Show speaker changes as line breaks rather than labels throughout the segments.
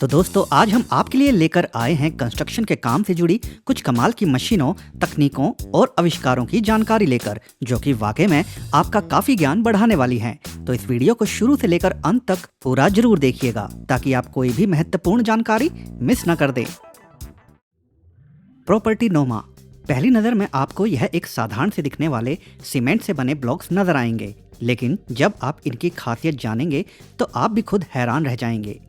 तो दोस्तों आज हम आपके लिए लेकर आए हैं कंस्ट्रक्शन के काम से जुड़ी कुछ कमाल की मशीनों, तकनीकों और आविष्कारों की जानकारी लेकर, जो कि वाकई में आपका काफी ज्ञान बढ़ाने वाली हैं। तो इस वीडियो को शुरू से लेकर अंत तक पूरा जरूर देखिएगा ताकि आप कोई भी महत्वपूर्ण जानकारी मिस न कर दें। प्रॉपर्टी नोमा। पहली नज़र में आपको यह एक साधारण से दिखने वाले सीमेंट से बने ब्लॉक्स नजर आएंगे, लेकिन जब आप इनकी खासियत जानेंगे तो आप भी खुद हैरान रह जाएंगे।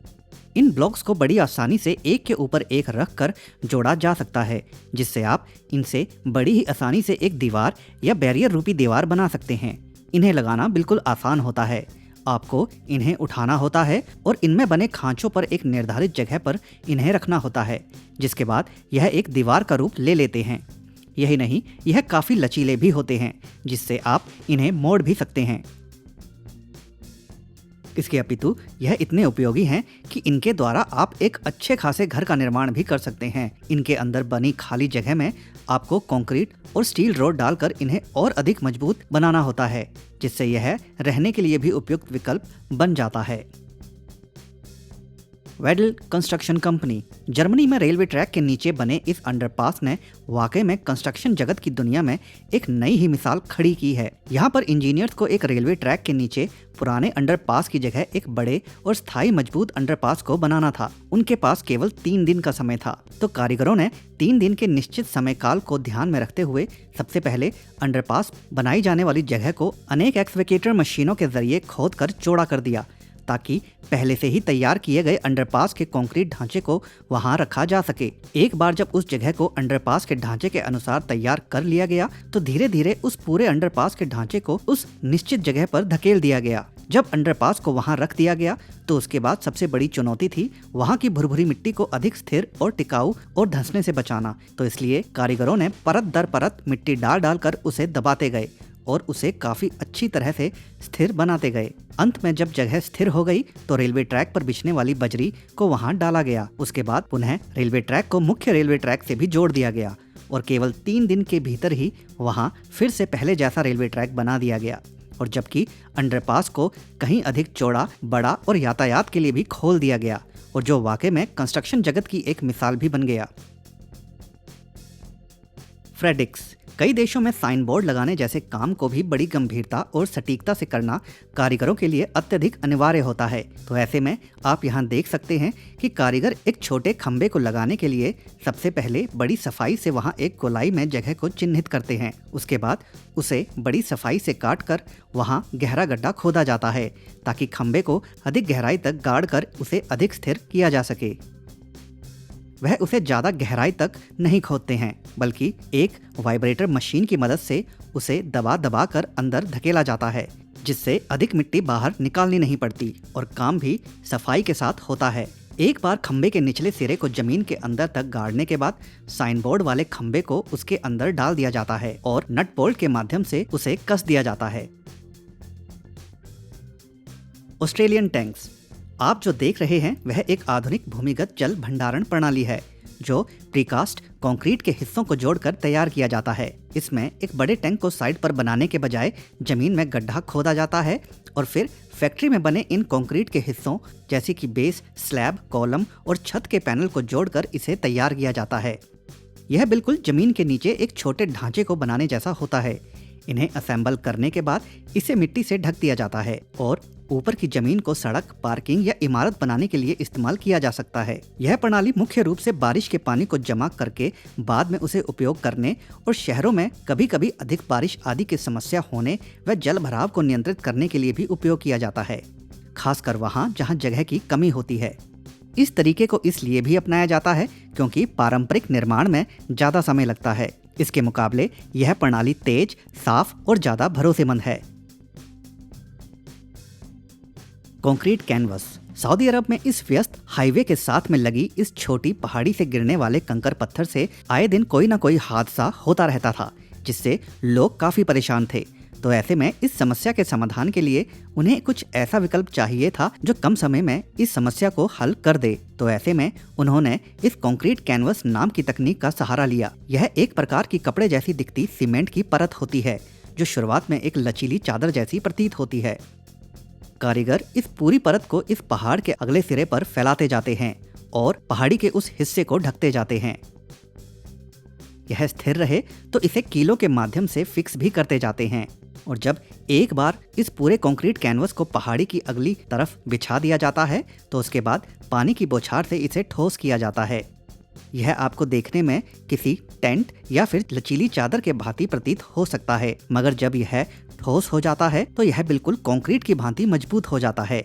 इन ब्लॉक्स को बड़ी आसानी से एक के ऊपर एक रख कर जोड़ा जा सकता है, जिससे आप इनसे बड़ी ही आसानी से एक दीवार या बैरियर रूपी दीवार बना सकते हैं। इन्हें लगाना बिल्कुल आसान होता है। आपको इन्हें उठाना होता है और इनमें बने खांचों पर एक निर्धारित जगह पर इन्हें रखना होता है, जिसके बाद यह एक दीवार का रूप ले लेते हैं। यही नहीं, यह काफ़ी लचीले भी होते हैं, जिससे आप इन्हें मोड़ भी सकते हैं। इसके अपितु यह इतने उपयोगी हैं कि इनके द्वारा आप एक अच्छे खासे घर का निर्माण भी कर सकते हैं। इनके अंदर बनी खाली जगह में आपको कंक्रीट और स्टील रॉड डालकर इन्हें और अधिक मजबूत बनाना होता है, जिससे यह रहने के लिए भी उपयुक्त विकल्प बन जाता है। वेडल कंस्ट्रक्शन कंपनी। जर्मनी में रेलवे ट्रैक के नीचे बने इस अंडरपास ने वाकई में कंस्ट्रक्शन जगत की दुनिया में एक नई ही मिसाल खड़ी की है। यहाँ पर इंजीनियर्स को एक रेलवे ट्रैक के नीचे पुराने अंडरपास की जगह एक बड़े और स्थायी मजबूत अंडरपास को बनाना था। उनके पास केवल 3 दिन का समय था, तो कारीगरों ने 3 दिन के निश्चित समय काल को ध्यान में रखते हुए सबसे पहले अंडरपास बनाई जाने वाली जगह को अनेक एक्सकेवेटर मशीनों के जरिए खोद कर चौड़ा कर दिया, ताकि पहले से ही तैयार किए गए अंडरपास के कंक्रीट ढांचे को वहां रखा जा सके। एक बार जब उस जगह को अंडरपास के ढांचे के अनुसार तैयार कर लिया गया, तो धीरे धीरे उस पूरे अंडरपास के ढांचे को उस निश्चित जगह पर धकेल दिया गया। जब अंडरपास को वहां रख दिया गया, तो उसके बाद सबसे बड़ी चुनौती थी वहां की भुरभुरी मिट्टी को अधिक स्थिर और टिकाऊ और धंसने से बचाना। तो इसलिए कारीगरों ने परत दर परत मिट्टी डाल डालकर उसे दबाते गए और उसे काफी अच्छी तरह से स्थिर बनाते गए। अंत में जब जगह स्थिर हो गई, तो रेलवे ट्रैक पर बिछने वाली बजरी को वहां डाला गया। उसके बाद पुनः रेलवे ट्रैक को मुख्य रेलवे ट्रैक से भी जोड़ दिया गया और केवल 3 दिन के भीतर ही वहां फिर से पहले जैसा रेलवे ट्रैक बना दिया गया। और जबकि अंडरपास को कहीं अधिक चौड़ा, बड़ा और यातायात के लिए भी खोल दिया गया, और जो वाकई में कंस्ट्रक्शन जगत की एक मिसाल भी बन गया। फ्रेडिक्स। कई देशों में साइन बोर्ड लगाने जैसे काम को भी बड़ी गंभीरता और सटीकता से करना कारीगरों के लिए अत्यधिक अनिवार्य होता है। तो ऐसे में आप यहाँ देख सकते हैं कि कारीगर एक छोटे खंबे को लगाने के लिए सबसे पहले बड़ी सफाई से वहाँ एक गोलाई में जगह को चिन्हित करते हैं। उसके बाद उसे बड़ी सफाई से काट कर वहाँ गहरा गड्ढा खोदा जाता है, ताकि खंबे को अधिक गहराई तक गाड़ कर उसे अधिक स्थिर किया जा सके। वह उसे ज्यादा गहराई तक नहीं खोदते हैं, बल्कि एक वाइब्रेटर मशीन की मदद से उसे दबा दबा कर अंदर धकेला जाता है, जिससे अधिक मिट्टी बाहर निकालनी नहीं पड़ती और काम भी सफाई के साथ होता है। एक बार खंबे के निचले सिरे को जमीन के अंदर तक गाड़ने के बाद साइन बोर्ड वाले खंबे को उसके अंदर डाल दिया जाता है और नट बोल्ट के माध्यम से उसे कस दिया जाता है। Australian tanks. आप जो देख रहे हैं वह एक आधुनिक भूमिगत जल भंडारण प्रणाली है, जो प्रीकास्ट कंक्रीट के हिस्सों को जोड़कर तैयार किया जाता है। इसमें एक बड़े टैंक को साइड पर बनाने के बजाय जमीन में गड्ढा खोदा जाता है और फिर फैक्ट्री में बने इन कंक्रीट के हिस्सों जैसे कि बेस, स्लैब, कॉलम और छत के पैनल को जोड़कर इसे तैयार किया जाता है। यह बिल्कुल जमीन के नीचे एक छोटे ढांचे को बनाने जैसा होता है। इन्हें असेंबल करने के बाद इसे मिट्टी से ढक दिया जाता है और ऊपर की जमीन को सड़क, पार्किंग या इमारत बनाने के लिए इस्तेमाल किया जा सकता है। यह प्रणाली मुख्य रूप से बारिश के पानी को जमा करके बाद में उसे उपयोग करने और शहरों में कभी कभी अधिक बारिश आदि की समस्या होने व जल भराव को नियंत्रित करने के लिए भी उपयोग किया जाता है, खासकर वहाँ जहाँ जगह की कमी होती है। इस तरीके को इसलिए भी अपनाया जाता है क्योंकि पारंपरिक निर्माण में ज्यादा समय लगता है। इसके मुकाबले यह प्रणाली तेज, साफ और ज्यादा भरोसेमंद है। Concrete canvas. सऊदी अरब में इस व्यस्त हाईवे के साथ में लगी इस छोटी पहाड़ी से गिरने वाले कंकर पत्थर से आए दिन कोई ना कोई हादसा होता रहता था, जिससे लोग काफी परेशान थे। तो ऐसे में इस समस्या के समाधान के लिए उन्हें कुछ ऐसा विकल्प चाहिए था जो कम समय में इस समस्या को हल कर दे। तो ऐसे में उन्होंने इस कंक्रीट कैनवस नाम की तकनीक का सहारा लिया। यह एक प्रकार की कपड़े जैसी दिखती सीमेंट की परत होती है, जो शुरुआत में एक लचीली चादर जैसी प्रतीत होती है। कारीगर इस पूरी परत को इस पहाड़ के अगले सिरे पर फैलाते जाते हैं और पहाड़ी के उस हिस्से को ढकते जाते हैं। यह स्थिर रहे तो इसे कीलों के माध्यम से फिक्स भी करते जाते हैं और जब एक बार इस पूरे कंक्रीट कैनवस को पहाड़ी की अगली तरफ बिछा दिया जाता है तो उसके बाद पानी की बौछार से इसे ठोस किया जाता है। यह आपको देखने में किसी टेंट या फिर लचीली चादर के भांति प्रतीत हो सकता है, मगर जब यह ठोस हो जाता है तो यह बिल्कुल कंक्रीट की भांति मजबूत हो जाता है।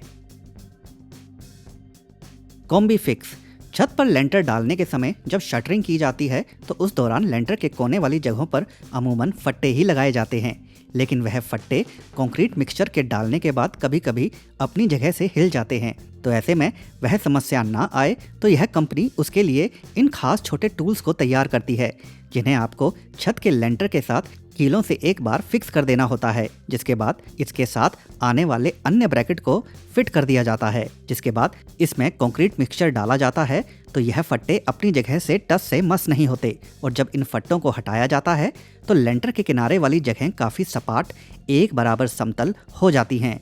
Combi fix. छत पर लेंटर डालने के समय जब शटरिंग की जाती है तो उस दौरान लेंटर के कोने वाली जगहों पर अमूमन फट्टे ही लगाए जाते हैं, लेकिन वह फट्टे कंक्रीट मिक्सचर के डालने के बाद कभी कभी अपनी जगह से हिल जाते हैं। तो ऐसे में वह समस्या ना आए तो यह कंपनी उसके लिए इन खास छोटे टूल्स को तैयार करती है, जिन्हें आपको छत के लेंटर के साथ कीलों से एक बार फिक्स कर देना होता है, जिसके बाद इसके साथ आने वाले अन्य ब्रैकेट को फिट कर दिया जाता है। जिसके बाद इसमें कंक्रीट मिक्सचर डाला जाता है तो यह फट्टे अपनी जगह से टस से मस नहीं होते और जब इन फट्टों को हटाया जाता है तो लेंटर के किनारे वाली जगह काफी सपाट एक बराबर समतल हो जाती हैं।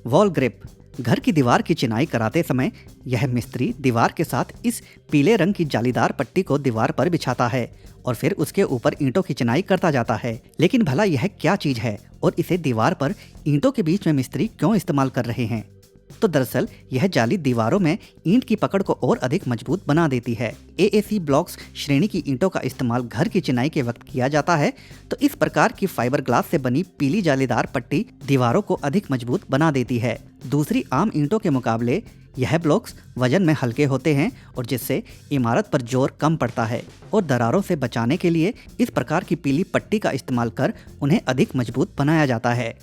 Wall grip. घर की दीवार की चिनाई कराते समय यह मिस्त्री दीवार के साथ इस पीले रंग की जालीदार पट्टी को दीवार पर बिछाता है और फिर उसके ऊपर ईंटों की चिनाई करता जाता है। लेकिन भला यह क्या चीज है और इसे दीवार पर ईंटों के बीच में मिस्त्री क्यों इस्तेमाल कर रहे हैं? तो दरअसल यह जाली दीवारों में ईंट की पकड़ को और अधिक मजबूत बना देती है। AAC ब्लॉक्स श्रेणी की ईंटों का इस्तेमाल घर की चिनाई के वक्त किया जाता है, तो इस प्रकार की फाइबर ग्लास से बनी पीली जालीदार पट्टी दीवारों को अधिक मजबूत बना देती है। दूसरी आम ईंटों के मुकाबले यह ब्लॉक्स वजन में हल्के होते हैं और जिससे इमारत पर जोर कम पड़ता है और दरारों से बचाने के लिए इस प्रकार की पीली पट्टी का इस्तेमाल कर उन्हें अधिक मजबूत बनाया जाता है।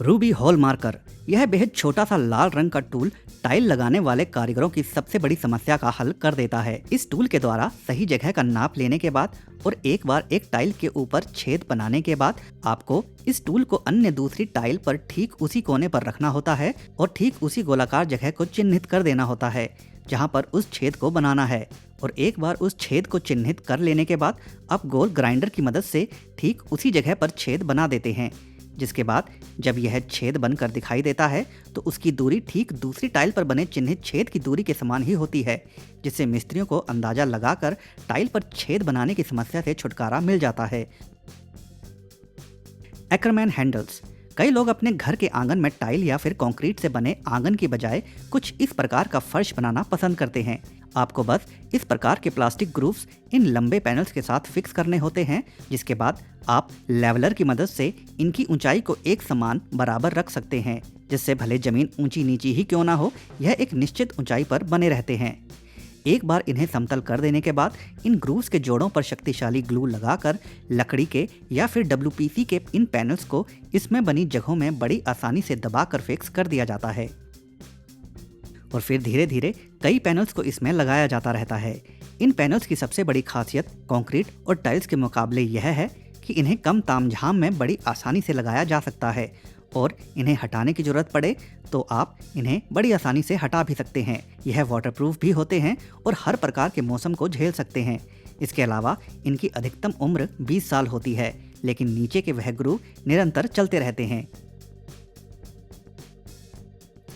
Ruby hall marker. यह बेहद छोटा सा लाल रंग का टूल टाइल लगाने वाले कारीगरों की सबसे बड़ी समस्या का हल कर देता है। इस टूल के द्वारा सही जगह का नाप लेने के बाद और एक बार एक टाइल के ऊपर छेद बनाने के बाद आपको इस टूल को अन्य दूसरी टाइल पर ठीक उसी कोने पर रखना होता है और ठीक उसी गोलाकार जगह को चिन्हित कर देना होता है जहां पर उस छेद को बनाना है। और एक बार उस छेद को चिन्हित कर लेने के बाद आप गोल ग्राइंडर की मदद से ठीक उसी जगह पर छेद बना देते हैं, जिसके बाद जब यह छेद बनकर दिखाई देता है तो उसकी दूरी ठीक दूसरी टाइल पर बने चिन्हित छेद की दूरी के समान ही होती है, जिससे मिस्त्रियों को अंदाजा लगाकर टाइल पर छेद बनाने की समस्या से छुटकारा मिल जाता है। एक्करमैन हैंडल्स। कई लोग अपने घर के आंगन में टाइल या फिर कंक्रीट से बने आंगन की बजाय कुछ इस प्रकार का फर्श बनाना पसंद करते हैं। आपको बस इस प्रकार के प्लास्टिक ग्रूव्स इन लंबे पैनल्स के साथ फिक्स करने होते हैं, जिसके बाद आप लेवलर की मदद से इनकी ऊंचाई को एक समान बराबर रख सकते हैं, जिससे भले जमीन ऊंची नीची ही क्यों ना हो, यह एक निश्चित ऊंचाई पर बने रहते हैं। एक बार इन्हें समतल कर देने के बाद इन ग्रूव्स के जोड़ों पर शक्तिशाली ग्लू लगाकर लकड़ी के या फिर WPC के इन पैनल्स को इसमें बनी जगहों में बड़ी आसानी से दबाकर फिक्स कर दिया जाता है और फिर धीरे धीरे कई पैनल्स को इसमें लगाया जाता रहता है। इन पैनल्स की सबसे बड़ी खासियत कंक्रीट और टाइल्स के मुकाबले यह है कि इन्हें कम तामझाम में बड़ी आसानी से लगाया जा सकता है और इन्हें हटाने की जरूरत पड़े तो आप इन्हें बड़ी आसानी से हटा भी सकते हैं। यह वाटरप्रूफ भी होते हैं और हर प्रकार के मौसम को झेल सकते हैं। इसके अलावा इनकी अधिकतम उम्र 20 साल होती है, लेकिन नीचे के वह ग्रूव निरंतर चलते रहते हैं।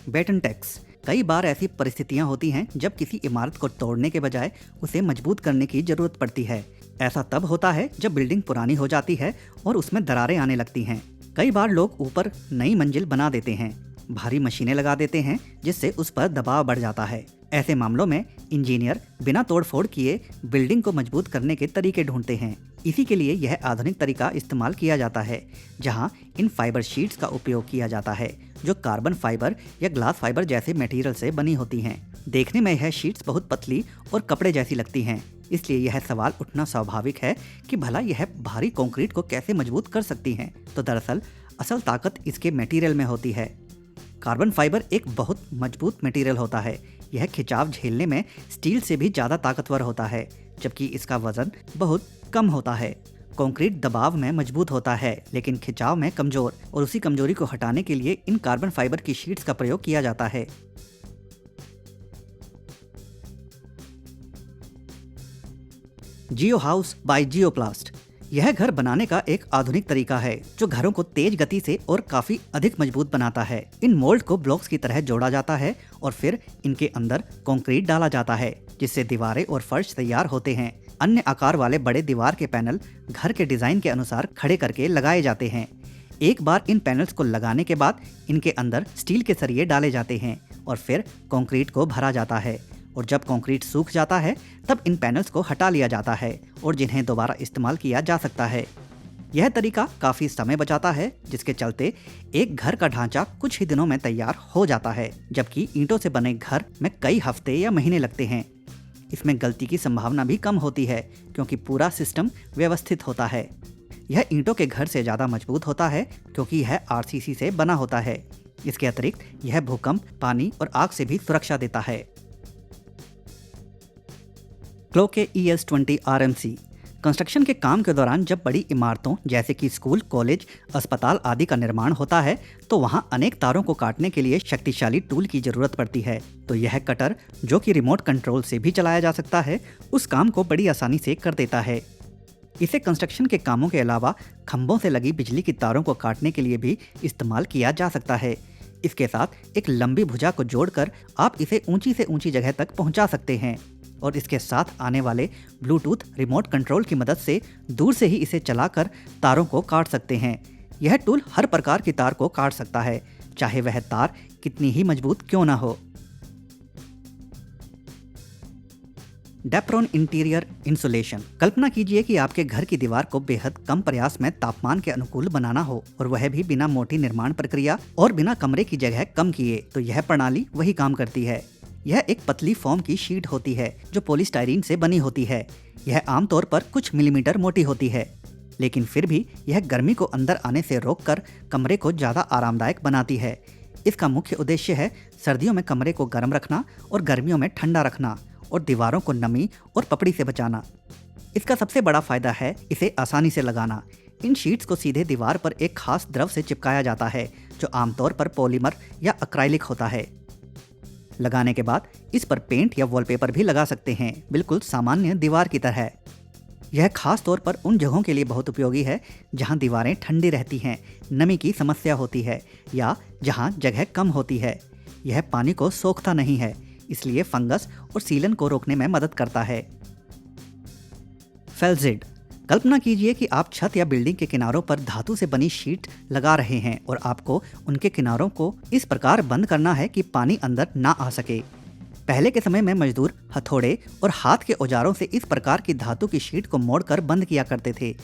बैटन टैक्स। कई बार ऐसी परिस्थितियां होती हैं जब किसी इमारत को तोड़ने के बजाय उसे मजबूत करने की जरूरत पड़ती है। ऐसा तब होता है जब बिल्डिंग पुरानी हो जाती है और उसमें दरारें आने लगती हैं। कई बार लोग ऊपर नई मंजिल बना देते हैं, भारी मशीनें लगा देते हैं, जिससे उस पर दबाव बढ़ जाता है। ऐसे मामलों में इंजीनियर बिना तोड़फोड़ किए बिल्डिंग को मजबूत करने के तरीके ढूंढते हैं। इसी के लिए यह आधुनिक तरीका इस्तेमाल किया जाता है, जहां इन फाइबर शीट्स का उपयोग किया जाता है जो कार्बन फाइबर या ग्लास फाइबर जैसे मटेरियल से बनी होती हैं। देखने में यह शीट्स बहुत पतली और कपड़े जैसी लगती हैं, इसलिए यह सवाल उठना स्वाभाविक है कि भला यह भारी कंक्रीट को कैसे मजबूत कर सकती हैं। तो दरअसल असल ताकत इसके मटेरियल में होती है। कार्बन फाइबर एक बहुत मजबूत मटेरियल होता है। यह खिंचाव झेलने में स्टील से भी ज़्यादा ताकतवर होता है, जबकि इसका वजन बहुत कम होता है। कंक्रीट दबाव में मजबूत होता है लेकिन खिंचाव में कमजोर, और उसी कमजोरी को हटाने के लिए इन कार्बन फाइबर की शीट्स का प्रयोग किया जाता है। जियो हाउस बाय जियोप्लास्ट। यह घर बनाने का एक आधुनिक तरीका है जो घरों को तेज गति से और काफी अधिक मजबूत बनाता है। इन मोल्ड को ब्लॉक्स की तरह जोड़ा जाता है और फिर इनके अंदर कंक्रीट डाला जाता है, जिससे दीवारें और फर्श तैयार होते हैं। अन्य आकार वाले बड़े दीवार के पैनल घर के डिजाइन के अनुसार खड़े करके लगाए जाते हैं। एक बार इन पैनल्स को लगाने के बाद इनके अंदर स्टील के सरिये डाले जाते हैं और फिर कंक्रीट को भरा जाता है, और जब कंक्रीट सूख जाता है तब इन पैनल्स को हटा लिया जाता है और जिन्हें दोबारा इस्तेमाल किया जा सकता है। यह तरीका काफी समय बचाता है, जिसके चलते एक घर का ढांचा कुछ ही दिनों में तैयार हो जाता है, जबकि ईंटों से बने घर में कई हफ्ते या महीने लगते हैं। इसमें गलती की संभावना भी कम होती है क्योंकि पूरा सिस्टम व्यवस्थित होता है। यह ईंटों के घर से ज़्यादा मजबूत होता है क्योंकि यह आरसीसी से बना होता है। इसके अतिरिक्त यह भूकंप, पानी और आग से भी सुरक्षा देता है। क्लोके ES20 RMC कंस्ट्रक्शन के काम के दौरान जब बड़ी इमारतों जैसे कि स्कूल, कॉलेज, अस्पताल आदि का निर्माण होता है तो वहां अनेक तारों को काटने के लिए शक्तिशाली टूल की जरूरत पड़ती है। तो यह कटर, जो कि रिमोट कंट्रोल से भी चलाया जा सकता है, उस काम को बड़ी आसानी से कर देता है। इसे कंस्ट्रक्शन के कामों के अलावा खंभों से लगी बिजली की तारों को काटने के लिए भी इस्तेमाल किया जा सकता है। इसके साथ एक लंबी भुजा को जोड़कर आप इसे ऊंची से ऊंची जगह तक पहुंचा सकते हैं और इसके साथ आने वाले ब्लूटूथ रिमोट कंट्रोल की मदद से दूर से ही इसे चलाकर तारों को काट सकते हैं। यह टूल हर प्रकार की तार को काट सकता है, चाहे वह तार कितनी ही मजबूत क्यों ना हो। डेप्रोन इंटीरियर इंसुलेशन। कल्पना कीजिए कि आपके घर की दीवार को बेहद कम प्रयास में तापमान के अनुकूल बनाना हो, और वह भी बिना मोटी निर्माण प्रक्रिया और बिना कमरे की जगह कम किए, तो यह प्रणाली वही काम करती है। यह एक पतली फोम की शीट होती है जो पॉलीस्टाइरीन से बनी होती है। यह आमतौर पर कुछ मिलीमीटर मोटी होती है, लेकिन फिर भी यह गर्मी को अंदर आने से रोककर कमरे को ज़्यादा आरामदायक बनाती है। इसका मुख्य उद्देश्य है सर्दियों में कमरे को गर्म रखना और गर्मियों में ठंडा रखना, और दीवारों को नमी और पपड़ी से बचाना। इसका सबसे बड़ा फायदा है इसे आसानी से लगाना। इन शीट्स को सीधे दीवार पर एक खास द्रव से चिपकाया जाता है जो आमतौर पर पॉलीमर या अक्राइलिक होता है। लगाने के बाद इस पर पेंट या वॉलपेपर भी लगा सकते हैं, बिल्कुल सामान्य दीवार की तरह। यह खास तौर पर उन जगहों के लिए बहुत उपयोगी है जहां दीवारें ठंडी रहती हैं, नमी की समस्या होती है या जहां जगह कम होती है। यह पानी को सोखता नहीं है, इसलिए फंगस और सीलन को रोकने में मदद करता है। फेल्जिड। कल्पना कीजिए कि आप छत या बिल्डिंग के किनारों पर धातु से बनी शीट लगा रहे हैं और आपको उनके किनारों को इस प्रकार बंद करना है कि पानी अंदर ना आ सके। पहले के समय में मजदूर हथौड़े और हाथ के औजारों से इस प्रकार की धातु की शीट को मोड़कर बंद किया करते थे,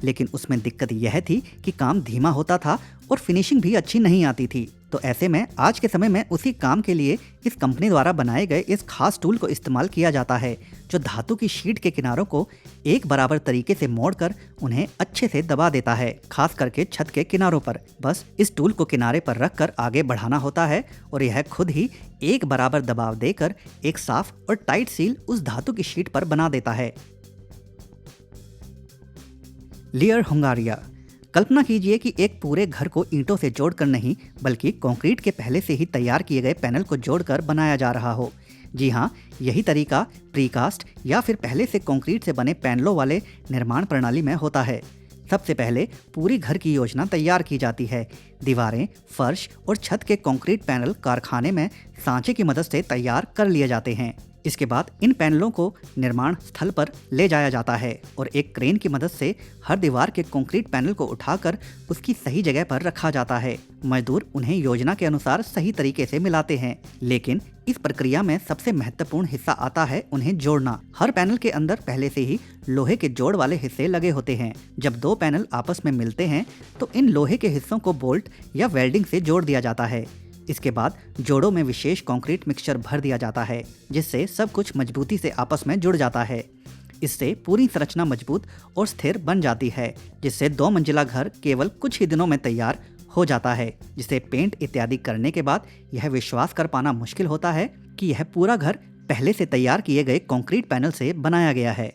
लेकिन उसमें दिक्कत यह थी कि काम धीमा होता था और फिनिशिंग भी अच्छी नहीं आती थी। तो ऐसे में आज के समय में उसी काम के लिए इस कंपनी द्वारा बनाए गए इस खास टूल को इस्तेमाल किया जाता है जो धातु की शीट के किनारों को एक बराबर तरीके से मोड़कर उन्हें अच्छे से दबा देता है, खास करके छत के किनारों पर। बस इस टूल को किनारे पर रखकर आगे बढ़ाना होता है और यह खुद ही एक बराबर दबाव देकर एक साफ और टाइट सील उस धातु की शीट पर बना देता है। लेयर होंगारिया। कल्पना कीजिए कि एक पूरे घर को ईंटों से जोड़कर नहीं बल्कि कंक्रीट के पहले से ही तैयार किए गए पैनल को जोड़कर बनाया जा रहा हो। जी हाँ, यही तरीका प्रीकास्ट या फिर पहले से कंक्रीट से बने पैनलों वाले निर्माण प्रणाली में होता है। सबसे पहले पूरी घर की योजना तैयार की जाती है। दीवारें, फर्श और छत के कंक्रीट पैनल कारखाने में सांचे की मदद से तैयार कर लिए जाते हैं। इसके बाद इन पैनलों को निर्माण स्थल पर ले जाया जाता है और एक क्रेन की मदद से हर दीवार के कंक्रीट पैनल को उठाकर उसकी सही जगह पर रखा जाता है। मजदूर उन्हें योजना के अनुसार सही तरीके से मिलाते हैं, लेकिन इस प्रक्रिया में सबसे महत्वपूर्ण हिस्सा आता है उन्हें जोड़ना। हर पैनल के अंदर पहले से ही लोहे के जोड़ वाले हिस्से लगे होते हैं। जब दो पैनल आपस में मिलते हैं तो इन लोहे के हिस्सों को बोल्ट या वेल्डिंग से जोड़ दिया जाता है। इसके बाद जोड़ों में विशेष कंक्रीट मिक्सचर भर दिया जाता है जिससे सब कुछ मजबूती से आपस में जुड़ जाता है। इससे पूरी संरचना मजबूत और स्थिर बन जाती है, जिससे 2 मंजिला घर केवल कुछ ही दिनों में तैयार हो जाता है, जिसे पेंट इत्यादि करने के बाद यह विश्वास कर पाना मुश्किल होता है कि यह पूरा घर पहले से तैयार किए गए कंक्रीट पैनल से बनाया गया है।